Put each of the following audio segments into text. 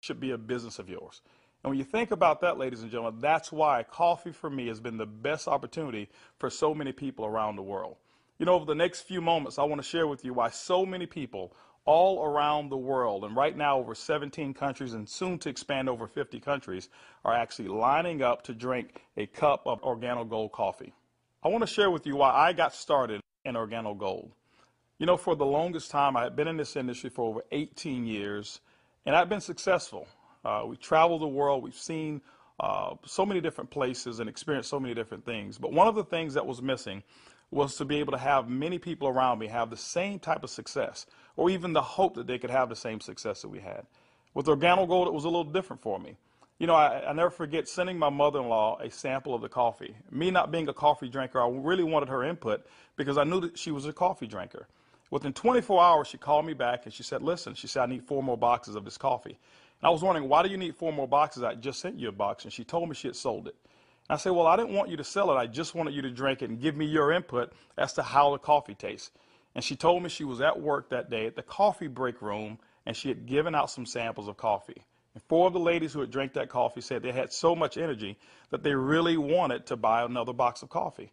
should be a business of yours. And when you think about that, ladies and gentlemen, that's why coffee for me has been the best opportunity for so many people around the world. You know, over the next few moments, I want to share with you why so many people all around the world, and right now over 17 countries and soon to expand over 50 countries, are actually lining up to drink a cup of OrGano Gold coffee. I want to share with you why I got started in OrGano Gold. You know, for the longest time, I had been in this industry for over 18 years, and I've been successful. We traveled the world. We've seen so many different places and experienced so many different things. But one of the things that was missing was to be able to have many people around me have the same type of success, or even the hope that they could have the same success that we had. With OrGano Gold, it was a little different for me. You know, I never forget sending my mother-in-law a sample of the coffee. Me not being a coffee drinker, I really wanted her input because I knew that she was a coffee drinker. Within 24 hours, she called me back and she said, listen, she said, I need 4 more boxes of this coffee. And I was wondering, why do you need 4 more boxes? I just sent you a box. And she told me she had sold it. And I said, well, I didn't want you to sell it. I just wanted you to drink it and give me your input as to how the coffee tastes. And she told me she was at work that day at the coffee break room, and she had given out some samples of coffee. And 4 of the ladies who had drank that coffee said they had so much energy that they really wanted to buy another box of coffee.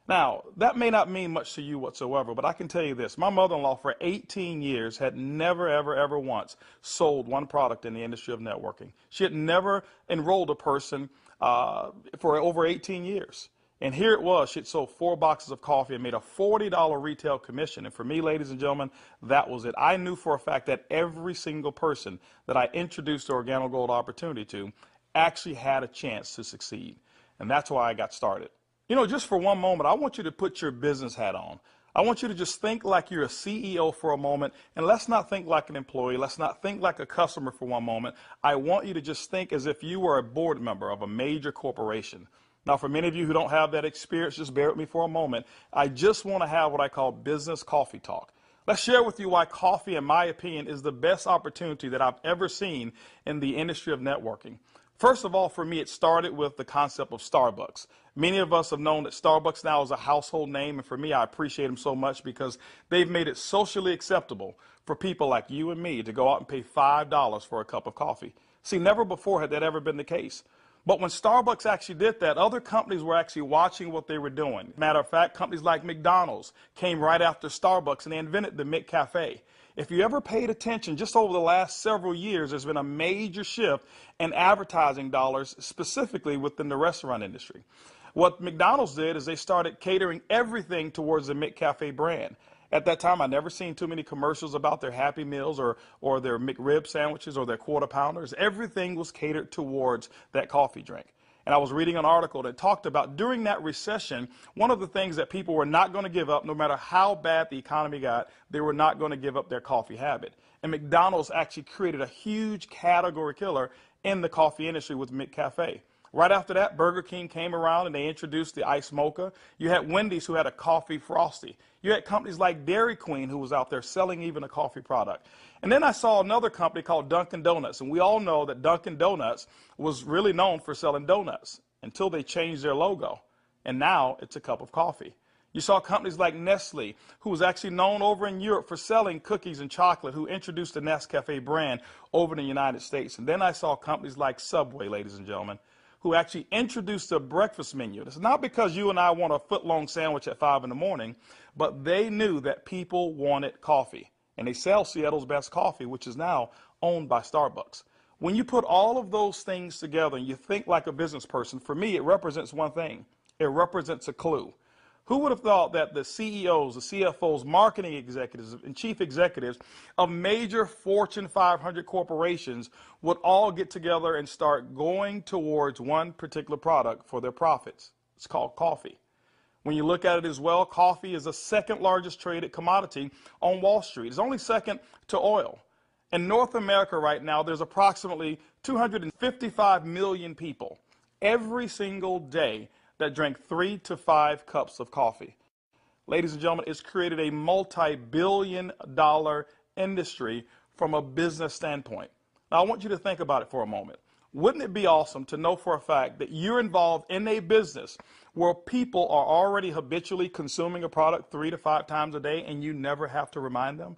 Now, that may not mean much to you whatsoever, but I can tell you this. My mother-in-law for 18 years had never, ever once sold one product in the industry of networking. She had never enrolled a person for over 18 years. And here it was. She had sold 4 boxes of coffee and made a $40 retail commission. And for me, ladies and gentlemen, that was it. I knew for a fact that every single person that I introduced the OrGano Gold opportunity to actually had a chance to succeed. And that's why I got started. You know, just for one moment, I want you to put your business hat on. I want you to just think like you're a CEO for a moment, and let's not think like an employee. Let's not think like a customer for one moment. I want you to just think as if you were a board member of a major corporation. Now, for many of you who don't have that experience, just bear with me for a moment. I just want to have what I call business coffee talk. Let's share with you why coffee, in my opinion, is the best opportunity that I've ever seen in the industry of networking. First of all, for me, it started with the concept of Starbucks. Many of us have known that Starbucks now is a household name, and for me, I appreciate them so much because they've made it socially acceptable for people like you and me to go out and pay $5 for a cup of coffee. See, never before had that ever been the case. But when Starbucks actually did that, other companies were actually watching what they were doing. Matter of fact, companies like McDonald's came right after Starbucks, and they invented the McCafe. If you ever paid attention, just over the last several years, there's been a major shift in advertising dollars, specifically within the restaurant industry. What McDonald's did is they started catering everything towards the McCafe brand. At that time, I never seen too many commercials about their Happy Meals or their McRib sandwiches or their Quarter Pounders. Everything was catered towards that coffee drink. And I was reading an article that talked about during that recession, one of the things that people were not going to give up, no matter how bad the economy got, they were not going to give up their coffee habit. And McDonald's actually created a huge category killer in the coffee industry with McCafe. Right after that, Burger King came around and they introduced the Iced Mocha. You had Wendy's who had a coffee frosty. You had companies like Dairy Queen who was out there selling even a coffee product. And then I saw another company called Dunkin' Donuts. And we all know that Dunkin' Donuts was really known for selling donuts until they changed their logo. And now it's a cup of coffee. You saw companies like Nestle, who was actually known over in Europe for selling cookies and chocolate, who introduced the Nescafe brand over in the United States. And then I saw companies like Subway, ladies and gentlemen, who actually introduced a breakfast menu. It's not because you and I want a foot-long sandwich at 5 in the morning, but they knew that people wanted coffee. And they sell Seattle's best coffee, which is now owned by Starbucks. When you put all of those things together and you think like a business person, for me, it represents one thing. It represents a clue. Who would have thought that the CEOs, the CFOs, marketing executives, and chief executives of major Fortune 500 corporations would all get together and start going towards one particular product for their profits? It's called coffee. When you look at it as well, coffee is the second largest traded commodity on Wall Street. It's only second to oil. In North America right now, there's approximately 255 million people every single day that drink 3 to 5 cups of coffee. Ladies and gentlemen, it's created a multi-billion-dollar industry from a business standpoint. Now, I want you to think about it for a moment. Wouldn't it be awesome to know for a fact that you're involved in a business where people are already habitually consuming a product 3 to 5 times a day and you never have to remind them?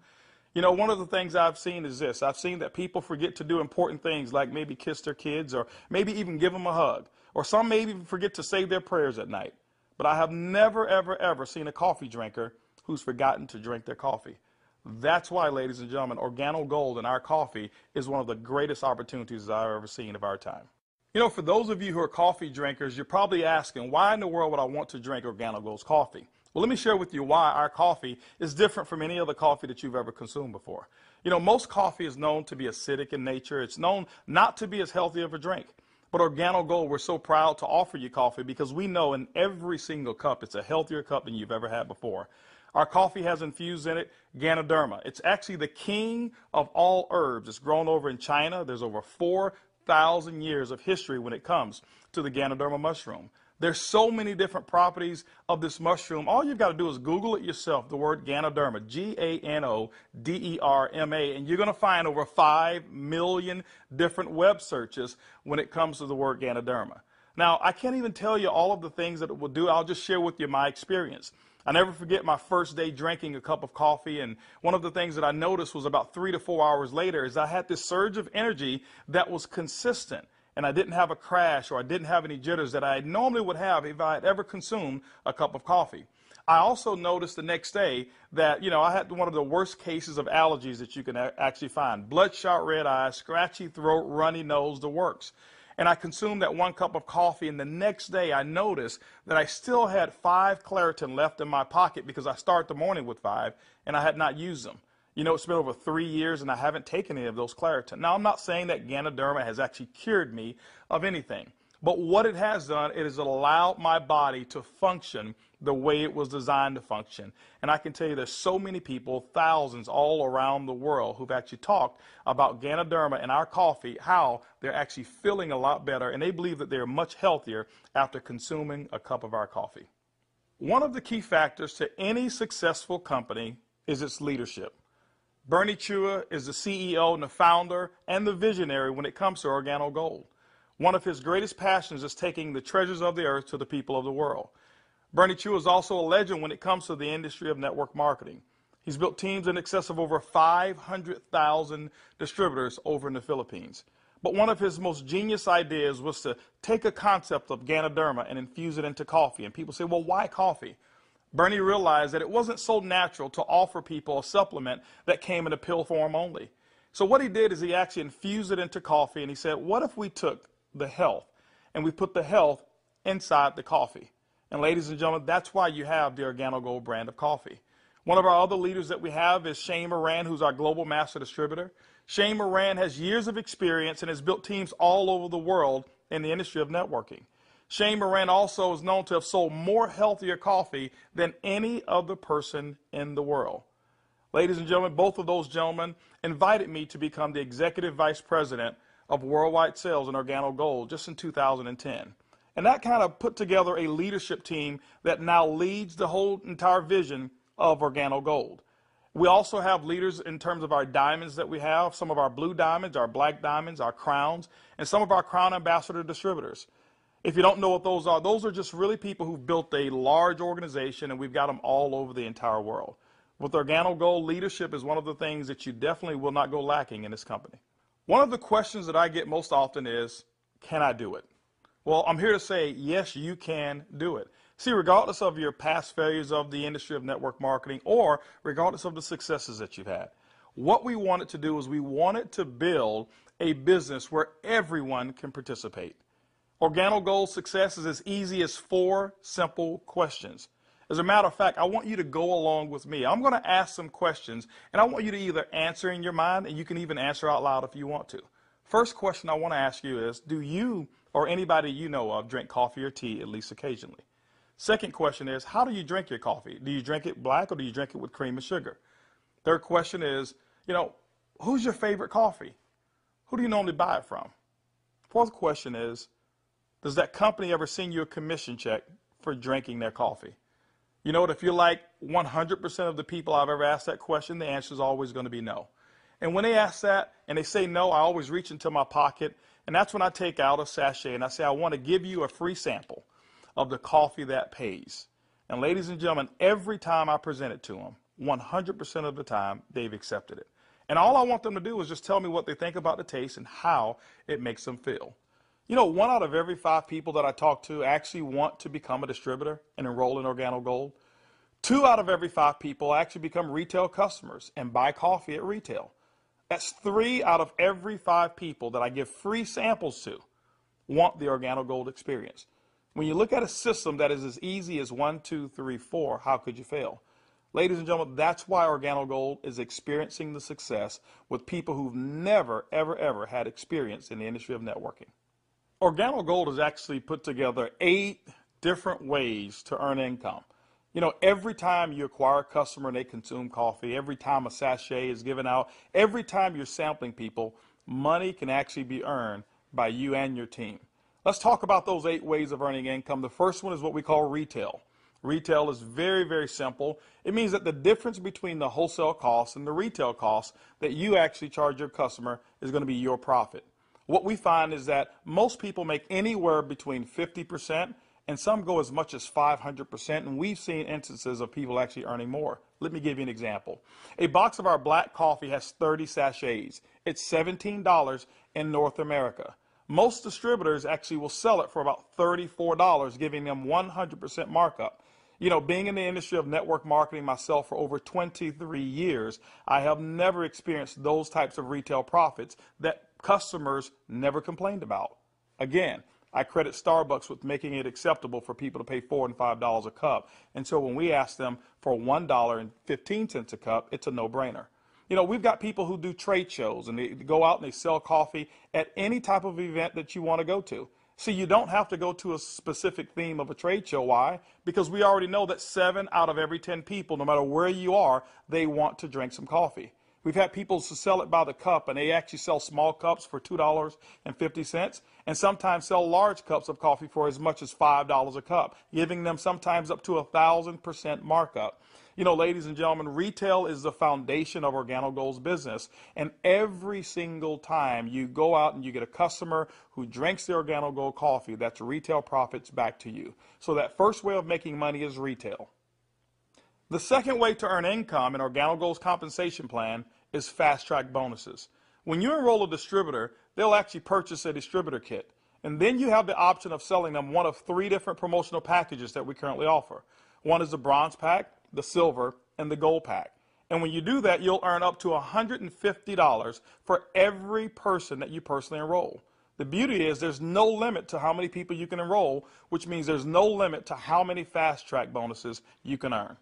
You know, one of the things I've seen is this. I've seen that people forget to do important things like maybe kiss their kids or maybe even give them a hug. Or some maybe even forget to say their prayers at night. But I have never, ever, ever seen a coffee drinker who's forgotten to drink their coffee. That's why, ladies and gentlemen, OrGano Gold in our coffee is one of the greatest opportunities I've ever seen of our time. You know, for those of you who are coffee drinkers, you're probably asking, why in the world would I want to drink OrGano Gold's coffee? Well, let me share with you why our coffee is different from any other coffee that you've ever consumed before. You know, most coffee is known to be acidic in nature. It's known not to be as healthy of a drink. But OrGano Gold, we're so proud to offer you coffee because we know in every single cup, it's a healthier cup than you've ever had before. Our coffee has infused in it Ganoderma. It's actually the king of all herbs. It's grown over in China. There's over 4,000 years of history when it comes to the Ganoderma mushroom. There's so many different properties of this mushroom. All you've got to do is Google it yourself, the word Ganoderma, Ganoderma, and you're going to find over 5 million different web searches when it comes to the word Ganoderma. Now, I can't even tell you all of the things that it will do. I'll just share with you my experience. I never forget my first day drinking a cup of coffee, and one of the things that I noticed was about 3 to 4 hours later is I had this surge of energy that was consistent. And I didn't have a crash or I didn't have any jitters that I normally would have if I had ever consumed a cup of coffee. I also noticed the next day that, you know, I had one of the worst cases of allergies that you can actually find. Bloodshot red eyes, scratchy throat, runny nose, the works. And I consumed that 1 cup of coffee, and the next day I noticed that I still had 5 Claritin left in my pocket because I start the morning with 5 and I had not used them. You know, it's been over 3 years and I haven't taken any of those Claritin. Now, I'm not saying that Ganoderma has actually cured me of anything, but what it has done, it has allowed my body to function the way it was designed to function. And I can tell you there's so many people, thousands all around the world, who've actually talked about Ganoderma and our coffee, how they're actually feeling a lot better, and they believe that they're much healthier after consuming a cup of our coffee. One of the key factors to any successful company is its leadership. Bernie Chua is the CEO and the founder and the visionary when it comes to OrGano Gold. One of his greatest passions is taking the treasures of the earth to the people of the world. Bernie Chua is also a legend when it comes to the industry of network marketing. He's built teams in excess of over 500,000 distributors over in the Philippines. But one of his most genius ideas was to take a concept of Ganoderma and infuse it into coffee. And people say, well, why coffee? Bernie realized that it wasn't so natural to offer people a supplement that came in a pill form only. So what he did is he actually infused it into coffee, and he said, what if we took the health and we put the health inside the coffee? And ladies and gentlemen, that's why you have the OrGano Gold brand of coffee. One of our other leaders that we have is Shane Moran, who's our global master distributor. Shane Moran has years of experience and has built teams all over the world in the industry of networking. Shane Moran also is known to have sold more healthier coffee than any other person in the world. Ladies and gentlemen, both of those gentlemen invited me to become the executive vice president of worldwide sales in OrGano Gold just in 2010. And that kind of put together a leadership team that now leads the whole entire vision of OrGano Gold. We also have leaders in terms of our diamonds that we have, some of our blue diamonds, our black diamonds, our crowns, and some of our crown ambassador distributors. If you don't know what those are just really people who've built a large organization, and we've got them all over the entire world. With OrGano Gold, leadership is one of the things that you definitely will not go lacking in this company. One of the questions that I get most often is, can I do it? Well, I'm here to say, yes, you can do it. See, regardless of your past failures of the industry of network marketing or regardless of the successes that you've had, what we wanted to do is we wanted to build a business where everyone can participate. OrGano Gold's success is as easy as 4 simple questions. As a matter of fact, I want you to go along with me. I'm going to ask some questions, and I want you to either answer in your mind, and you can even answer out loud if you want to. First question I want to ask you is, do you or anybody you know of drink coffee or tea at least occasionally? Second question is, how do you drink your coffee? Do you drink it black or do you drink it with cream and sugar? Third question is, who's your favorite coffee? Who do you normally buy it from? Fourth question is, does that company ever send you a commission check for drinking their coffee? You know what, if you're like 100% of the people I've ever asked that question, the answer is always going to be no. And when they ask that and they say no, I always reach into my pocket, and that's when I take out a sachet and I say, I want to give you a free sample of the coffee that pays. And ladies and gentlemen, every time I present it to them, 100% of the time, they've accepted it. And all I want them to do is just tell me what they think about the taste and how it makes them feel. You know, 1 out of every 5 people that I talk to actually want to become a distributor and enroll in OrGano Gold. 2 out of every 5 people actually become retail customers and buy coffee at retail. That's 3 out of every 5 people that I give free samples to want the OrGano Gold experience. When you look at a system that is as easy as 1, 2, 3, 4, how could you fail? Ladies and gentlemen, that's why OrGano Gold is experiencing the success with people who've never, ever, ever had experience in the industry of networking. OrGano Gold has actually put together 8 different ways to earn income. You know, every time you acquire a customer and they consume coffee, every time a sachet is given out, every time you're sampling people, money can actually be earned by you and your team. Let's talk about those 8 ways of earning income. The first one is what we call retail. Retail is very, very simple. It means that the difference between the wholesale cost and the retail cost that you actually charge your customer is going to be your profit. What we find is that most people make anywhere between 50% and some go as much as 500%, and we've seen instances of people actually earning more. Let me give you an example. A box of our black coffee has 30 sachets. It's $17 in North America. Most distributors actually will sell it for about $34, giving them 100% markup. You know, being in the industry of network marketing myself for over 23 years, I have never experienced those types of retail profits that customers never complained about. Again, I credit Starbucks with making it acceptable for people to pay $4 and $5 a cup. And so when we ask them for $1.15 a cup, it's a no-brainer. You know, we've got people who do trade shows and they go out and they sell coffee at any type of event that you want to go to. See, you don't have to go to a specific theme of a trade show. Why? Because we already know that 7 out of every 10 people, no matter where you are, they want to drink some coffee. We've had people to sell it by the cup, and they actually sell small cups for $2.50 and sometimes sell large cups of coffee for as much as $5 a cup, giving them sometimes up to 1,000% markup. You know, ladies and gentlemen, retail is the foundation of OrGano Gold's business, and every single time you go out and you get a customer who drinks the OrGano Gold coffee, that's retail profits back to you. So that first way of making money is retail. The second way to earn income in OrGano Gold's compensation plan is fast-track bonuses. When you enroll a distributor, they'll actually purchase a distributor kit. And then you have the option of selling them one of 3 different promotional packages that we currently offer. One is the bronze pack, the silver, and the gold pack. And when you do that, you'll earn up to $150 for every person that you personally enroll. The beauty is there's no limit to how many people you can enroll, which means there's no limit to how many fast-track bonuses you can earn.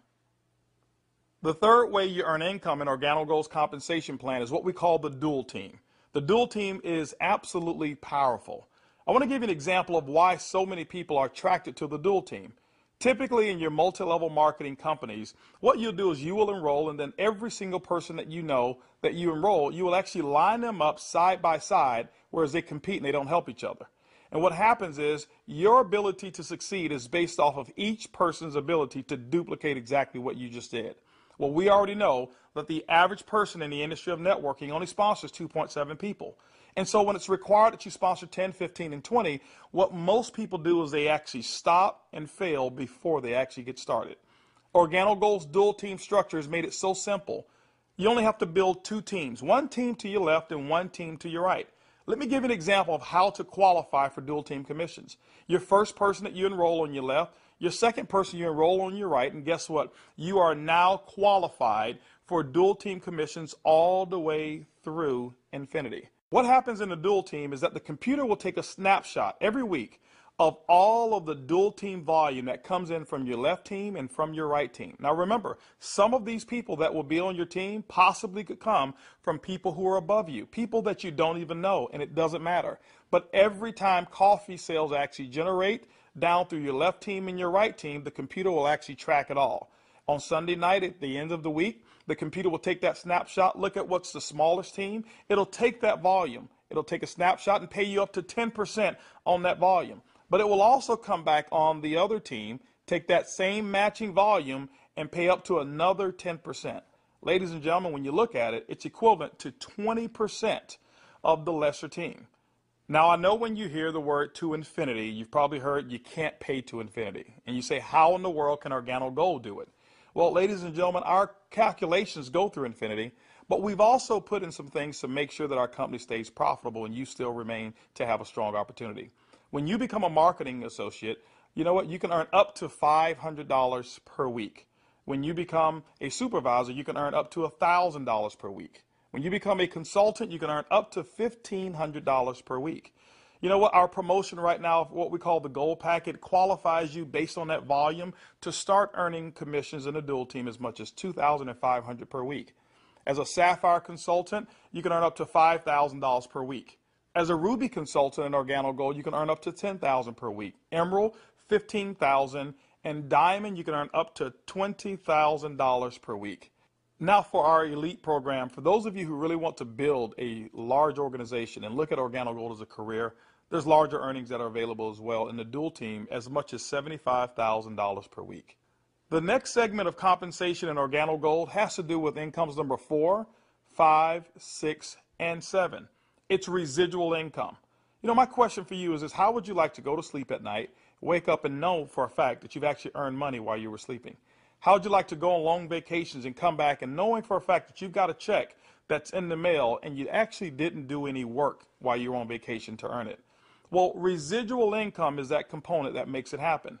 The third way you earn income in OrGano Gold's compensation plan is what we call the dual team. The dual team is absolutely powerful. I want to give you an example of why so many people are attracted to the dual team. Typically in your multi-level marketing companies, what you'll do is you will enroll, and then every single person that you know that you enroll, you will actually line them up side by side, whereas they compete and they don't help each other. And what happens is your ability to succeed is based off of each person's ability to duplicate exactly what you just did. Well, we already know that the average person in the industry of networking only sponsors 2.7 people. And so when it's required that you sponsor 10, 15, and 20, what most people do is they actually stop and fail before they actually get started. OrGano Gold's dual team structure has made it so simple. You only have to build 2 teams, 1 team to your left and 1 team to your right. Let me give you an example of how to qualify for dual team commissions. Your first person that you enroll on your left, your second person you enroll on your right, and guess what? You are now qualified for dual team commissions all the way through infinity. What happens in the dual team is that the computer will take a snapshot every week of all of the dual team volume that comes in from your left team and from your right team. Now remember, some of these people that will be on your team possibly could come from people who are above you, people that you don't even know, and it doesn't matter. But every time coffee sales actually generate down through your left team and your right team, the computer will actually track it all. On Sunday night at the end of the week, the computer will take that snapshot, look at what's the smallest team. It'll take that volume. It'll take a snapshot and pay you up to 10% on that volume. But it will also come back on the other team, take that same matching volume, and pay up to another 10%. Ladies and gentlemen, when you look at it, it's equivalent to 20% of the lesser team. Now, I know when you hear the word to infinity, you've probably heard you can't pay to infinity. And you say, how in the world can OrGano Gold do it? Well, ladies and gentlemen, our calculations go through infinity, but we've also put in some things to make sure that our company stays profitable and you still remain to have a strong opportunity. When you become a marketing associate, you know what? You can earn up to $500 per week. When you become a supervisor, you can earn up to $1,000 per week. When you become a consultant, you can earn up to $1,500 per week. You know what? Our promotion right now, what we call the gold packet, qualifies you based on that volume to start earning commissions in a dual team as much as $2,500 per week. As a sapphire consultant, you can earn up to $5,000 per week. As a ruby consultant in OrGano Gold, you can earn up to $10,000 per week. Emerald, $15,000, and diamond, you can earn up to $20,000 per week. Now for our elite program, for those of you who really want to build a large organization and look at OrGano Gold as a career, there's larger earnings that are available as well in the dual team, as much as $75,000 per week. The next segment of compensation in OrGano Gold has to do with incomes number 4, 5, 6, and 7. It's residual income. You know, my question for you is how would you like to go to sleep at night, wake up and know for a fact that you've actually earned money while you were sleeping? How would you like to go on long vacations and come back and knowing for a fact that you've got a check that's in the mail and you actually didn't do any work while you were on vacation to earn it? Well, residual income is that component that makes it happen.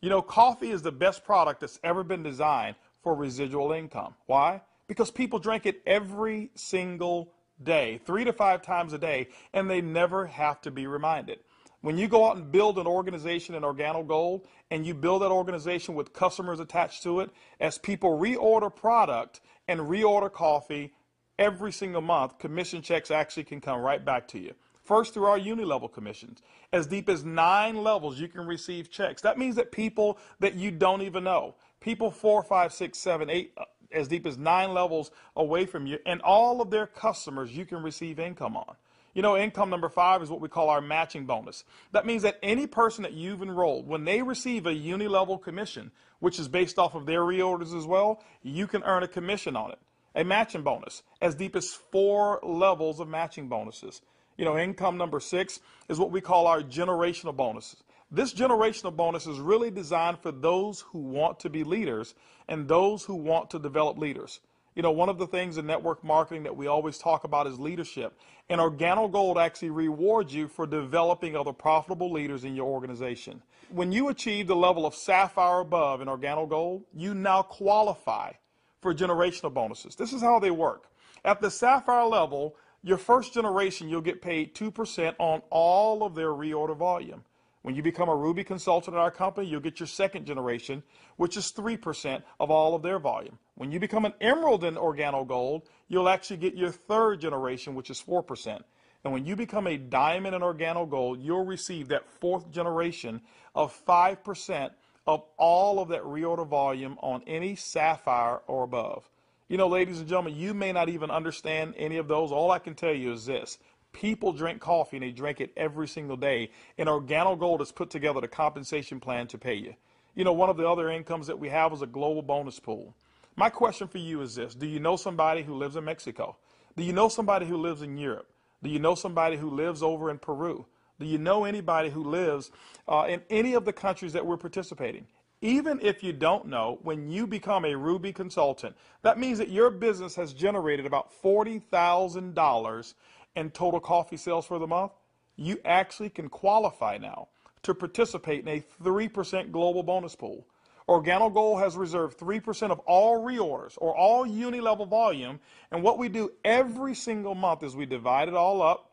You know, coffee is the best product that's ever been designed for residual income. Why? Because people drink it every single day, 3 to 5 times a day, and they never have to be reminded. When you go out and build an organization in OrGano Gold, and you build that organization with customers attached to it, as people reorder product and reorder coffee every single month, commission checks actually can come right back to you. First, through our uni-level commissions. As deep as 9 levels, you can receive checks. That means that people that you don't even know, people 4, 5, 6, 7, 8, as deep as 9 levels away from you, and all of their customers you can receive income on. You know, income number 5 is what we call our matching bonus. That means that any person that you've enrolled, when they receive a uni-level commission, which is based off of their reorders as well, you can earn a commission on it. A matching bonus, as deep as 4 levels of matching bonuses. You know, income number 6 is what we call our generational bonuses. This generational bonus is really designed for those who want to be leaders and those who want to develop leaders. You know, one of the things in network marketing that we always talk about is leadership. And OrGano Gold actually rewards you for developing other profitable leaders in your organization. When you achieve the level of sapphire above in OrGano Gold, you now qualify for generational bonuses. This is how they work. At the sapphire level, your first generation, you'll get paid 2% on all of their reorder volume. When you become a Ruby consultant in our company, you'll get your second generation, which is 3% of all of their volume. When you become an Emerald in OrGano Gold, you'll actually get your third generation, which is 4%. And when you become a Diamond in OrGano Gold, you'll receive that fourth generation of 5% of all of that reorder volume on any Sapphire or above. You know, ladies and gentlemen, you may not even understand any of those. All I can tell you is this. People drink coffee, and they drink it every single day. And OrGano Gold has put together the compensation plan to pay you. You know, one of the other incomes that we have is a global bonus pool. My question for you is this. Do you know somebody who lives in Mexico? Do you know somebody who lives in Europe? Do you know somebody who lives over in Peru? Do you know anybody who lives in any of the countries that we're participating? Even if you don't know, when you become a Ruby consultant, that means that your business has generated about $40,000 in total coffee sales for the month. You actually can qualify now to participate in a 3% global bonus pool. OrGano Gold has reserved 3% of all reorders or all uni-level volume, and what we do every single month is we divide it all up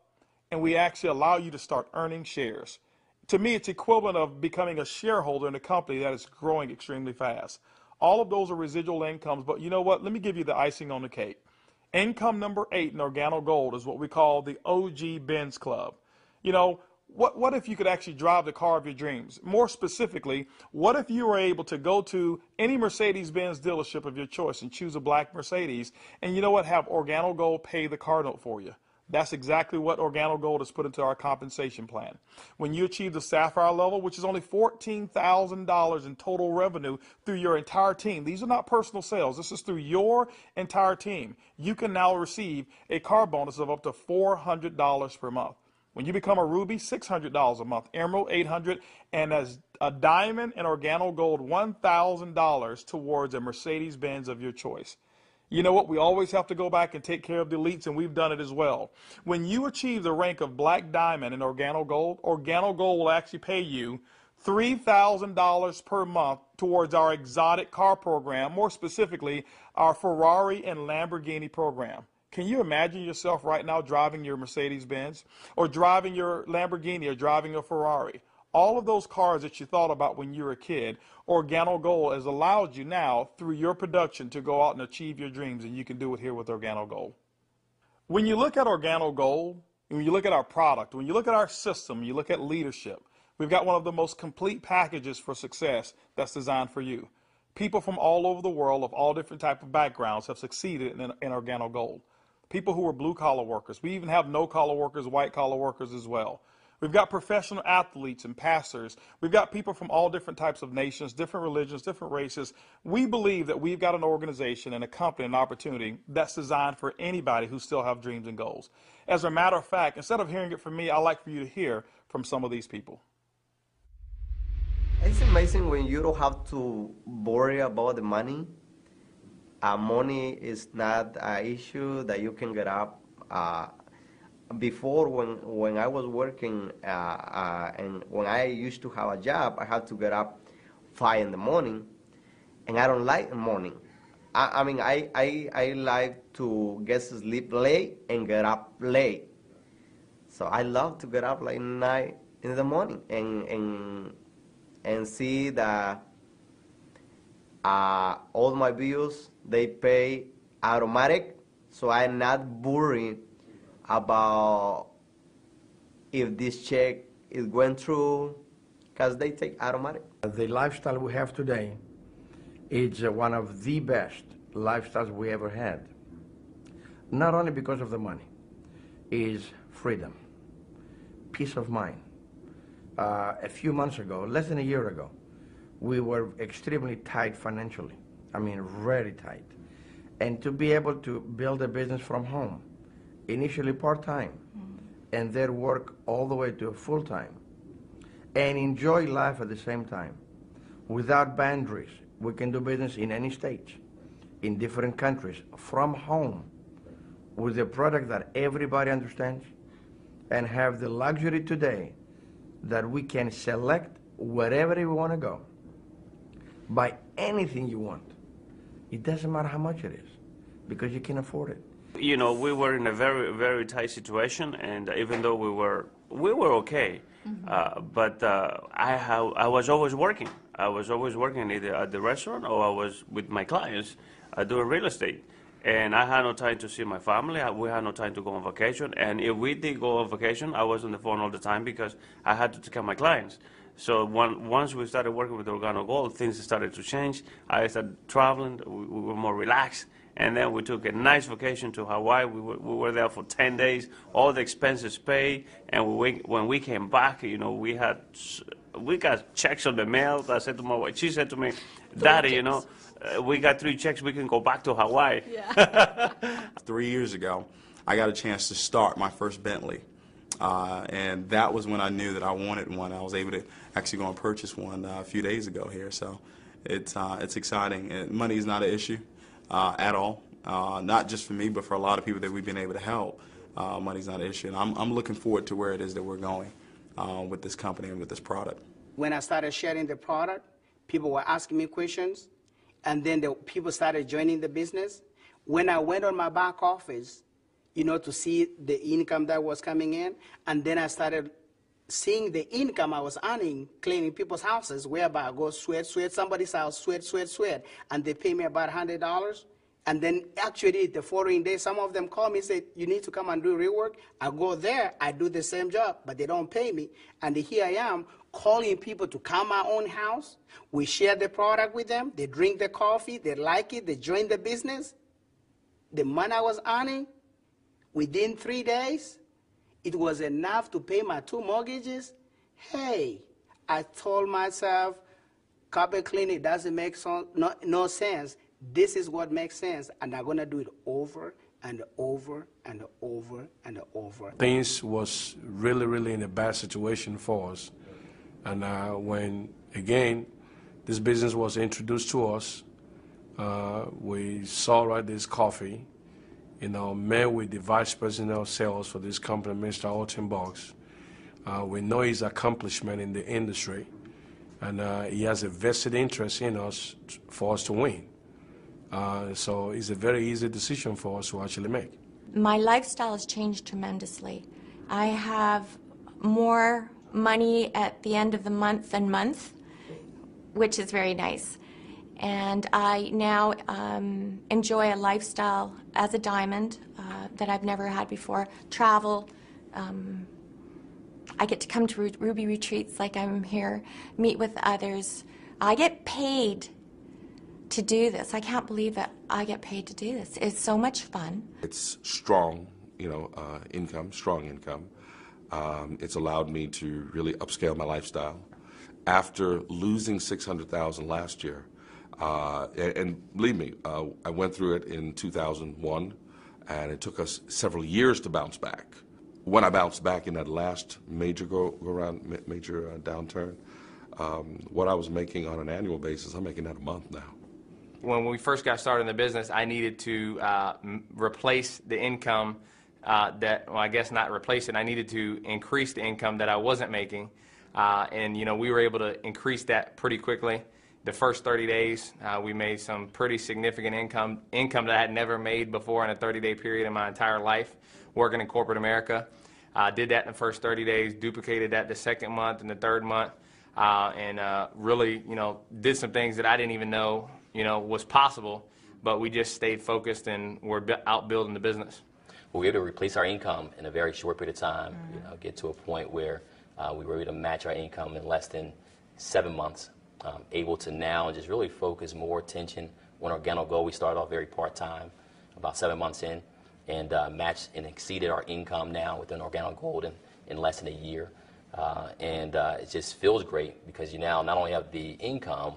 and we actually allow you to start earning shares. To me, it's equivalent of becoming a shareholder in a company that is growing extremely fast. All of those are residual incomes, but you know what? Let me give you the icing on the cake. Income number 8 in OrGano Gold is what we call the OG Benz Club. You know, what if you could actually drive the car of your dreams? More specifically, what if you were able to go to any Mercedes-Benz dealership of your choice and choose a black Mercedes, and you know what, have OrGano Gold pay the car note for you? That's exactly what OrGano Gold has put into our compensation plan. When you achieve the Sapphire level, which is only $14,000 in total revenue through your entire team, these are not personal sales, this is through your entire team, you can now receive a car bonus of up to $400 per month. When you become a ruby, $600 a month. Emerald, $800, and as a diamond and OrGano Gold, $1,000 towards a Mercedes-Benz of your choice. You know what? We always have to go back and take care of the elites, and we've done it as well. When you achieve the rank of Black Diamond in OrGano Gold will actually pay you $3,000 per month towards our exotic car program, more specifically, our Ferrari and Lamborghini program. Can you imagine yourself right now driving your Mercedes-Benz or driving your Lamborghini or driving a Ferrari? All of those cars that you thought about when you were a kid, OrGano Gold has allowed you now through your production to go out and achieve your dreams, and you can do it here with OrGano Gold. When you look at OrGano Gold, and when you look at our product, when you look at our system, you look at leadership, we've got one of the most complete packages for success that's designed for you. People from all over the world of all different types of backgrounds have succeeded in OrGano Gold. People who are blue-collar workers. We even have no-collar workers, white-collar workers as well. We've got professional athletes and pastors. We've got people from all different types of nations, different religions, different races. We believe that we've got an organization and a company, an opportunity that's designed for anybody who still have dreams and goals. As a matter of fact, instead of hearing it from me, I'd like for you to hear from some of these people. It's amazing when you don't have to worry about the money. Money is not an issue that you can get up. Before, when I was working and when I used to have a job, I had to get up 5 in the morning, and I don't like the morning. I mean, I like to get to sleep late and get up late. So I love to get up like 9 in the morning and see that all my bills, they pay automatic, so I'm not worried about if this check is going through, because they take automatic. The lifestyle we have today is one of the best lifestyles we ever had. Not only because of the money, is freedom, peace of mind. A few months ago, less than a year ago, we were extremely tight financially. I mean, very tight. And to be able to build a business from home, initially part-time, and then work all the way to full-time, and enjoy life at the same time, without boundaries. We can do business in any state, in different countries, from home, with a product that everybody understands, and have the luxury today that we can select wherever we want to go, buy anything you want. It doesn't matter how much it is, because you can afford it. You know, we were in a very, very tight situation, and even though we were okay, but I was always working. I was always working either at the restaurant or I was with my clients doing real estate. And I had no time to see my family. We had no time to go on vacation. And if we did go on vacation, I was on the phone all the time because I had to take care of my clients. So once we started working with OrGano Gold, things started to change. I started traveling. We were more relaxed. And then we took a nice vacation to Hawaii. We were there for 10 days, all the expenses paid. And when we came back, you know, we got checks on the mail. I said to my wife, she said to me, Daddy, you know, we got 3 checks, we can go back to Hawaii. Yeah. 3 years ago, I got a chance to start my first Bentley. And that was when I knew that I wanted one. I was able to actually go and purchase one a few days ago here. So it's exciting. And money is not an issue at all. Not just for me, but for a lot of people that we've been able to help. Money's not an issue. And I'm looking forward to where it is that we're going with this company and with this product. When I started sharing the product, people were asking me questions. And then the people started joining the business. When I went on my back office, you know, to see the income that was coming in, and then I started seeing the income I was earning cleaning people's houses, whereby I go sweat somebody's house, sweat, and they pay me about $100. And then actually the following day, some of them call me and say, you need to come and do rework. I go there, I do the same job, but they don't pay me. And here I am calling people to come my own house. We share the product with them. They drink the coffee. They like it. They join the business. The money I was earning, within 3 days, it was enough to pay my 2 mortgages. Hey, I told myself, carpet cleaning doesn't make no sense. This is what makes sense, and I'm going to do it over and over and over and over. Things was really, really in a bad situation for us. And when, again, this business was introduced to us, we saw this coffee, met with the vice president of sales for this company, Mr. Holton. We know his accomplishment in the industry, and he has a vested interest in us for us to win. So it's a very easy decision for us to actually make. My lifestyle has changed tremendously. I have more money at the end of the month, which is very nice. And I now enjoy a lifestyle as a diamond that I've never had before. Travel. I get to come to Ruby retreats like I'm here, meet with others. I get paid to do this. I can't believe that I get paid to do this. It's so much fun. It's strong, income, strong income. It's allowed me to really upscale my lifestyle. After losing $600,000 last year, and believe me, I went through it in 2001, and it took us several years to bounce back. When I bounced back in that last major downturn, what I was making on an annual basis, I'm making that a month now. When we first got started in the business, I needed to replace the income I guess not replace it. I needed to increase the income that I wasn't making. And, we were able to increase that pretty quickly. The first 30 days, we made some pretty significant income that I had never made before in a 30-day period in my entire life working in corporate America. Did that in the first 30 days, duplicated that the second month and the third month, and really, did some things that I didn't even know, was possible, but we just stayed focused and we're out building the business. We were able to replace our income in a very short period of time, get to a point where we were able to match our income in less than 7 months. Able to now just really focus more attention on OrGano Gold. We started off very part-time, about 7 months in, and matched and exceeded our income now within OrGano Gold in less than a year. And it just feels great because you now not only have the income,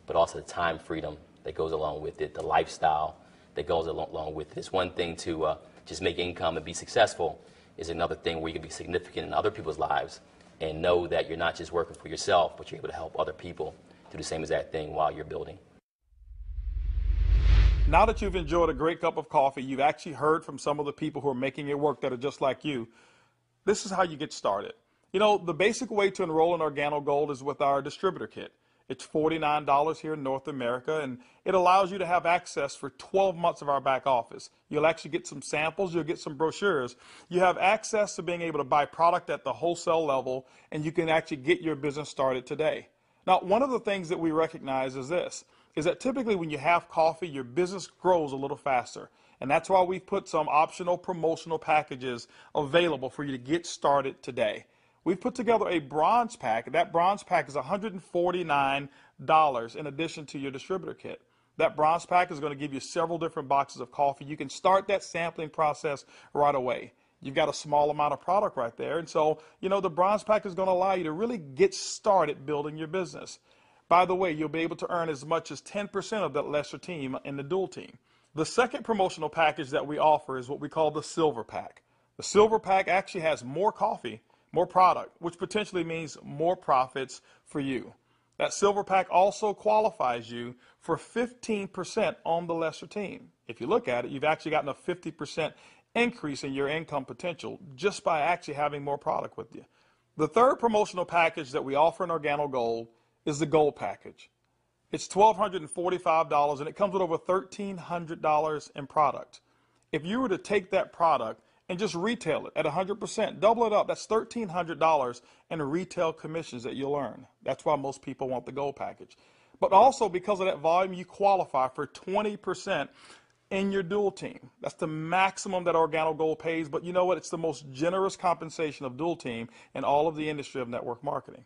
but also the time freedom that goes along with it, the lifestyle that goes along with it. It's one thing to just make income and be successful. Is another thing where you can be significant in other people's lives and know that you're not just working for yourself, but you're able to help other people do the same exact thing while you're building. Now that you've enjoyed a great cup of coffee, you've actually heard from some of the people who are making it work that are just like you. This is how you get started. The basic way to enroll in OrGano Gold is with our distributor kit. It's $49 here in North America, and it allows you to have access for 12 months of our back office. You'll actually get some samples, you'll get some brochures. You have access to being able to buy product at the wholesale level, and you can actually get your business started today. Now, one of the things that we recognize is that typically when you have coffee, your business grows a little faster. And that's why we've put some optional promotional packages available for you to get started today. We've put together a bronze pack. That bronze pack is $149 in addition to your distributor kit. That bronze pack is going to give you several different boxes of coffee. You can start that sampling process right away. You've got a small amount of product right there. And so, the bronze pack is going to allow you to really get started building your business. By the way, you'll be able to earn as much as 10% of that lesser team in the dual team. The second promotional package that we offer is what we call the silver pack. The silver pack actually has more coffee, more product, which potentially means more profits for you. That silver pack also qualifies you for 15% on the lesser team. If you look at it, you've actually gotten a 50% increase in your income potential just by actually having more product with you. The third promotional package that we offer in OrGano Gold is the Gold package. It's $1,245 and it comes with over $1,300 in product. If you were to take that product and just retail it at 100%, double it up, that's $1,300 in retail commissions that you'll earn. That's why most people want the Gold package. But also because of that volume, you qualify for 20% in your dual team. That's the maximum that OrGano Gold pays, but you know what? It's the most generous compensation of dual team in all of the industry of network marketing.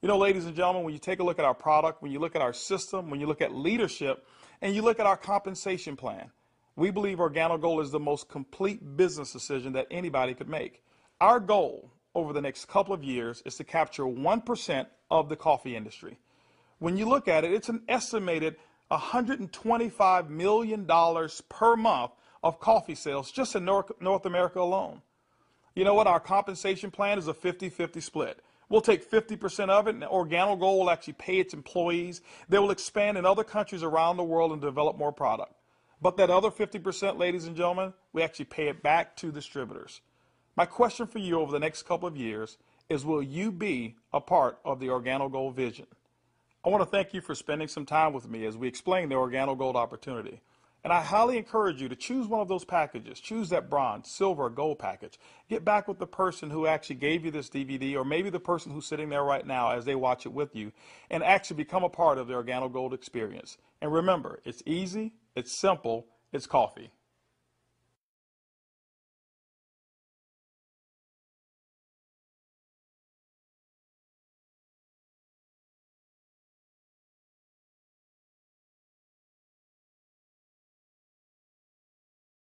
Ladies and gentlemen, when you take a look at our product, when you look at our system, when you look at leadership, and you look at our compensation plan, we believe OrGano Gold is the most complete business decision that anybody could make. Our goal over the next couple of years is to capture 1% of the coffee industry. When you look at it, it's an estimated $125 million per month of coffee sales just in North America alone. You know what? Our compensation plan is a 50-50 split. We'll take 50% of it, and OrGano Gold will actually pay its employees. They will expand in other countries around the world and develop more product. But that other 50%, ladies and gentlemen, we actually pay it back to distributors. My question for you over the next couple of years is, will you be a part of the OrGano Gold vision? I want to thank you for spending some time with me as we explain the OrGano Gold opportunity. And I highly encourage you to choose one of those packages. Choose that bronze, silver, or gold package. Get back with the person who actually gave you this DVD, or maybe the person who's sitting there right now as they watch it with you, and actually become a part of the OrGano Gold experience. And remember, it's easy, it's simple, it's coffee.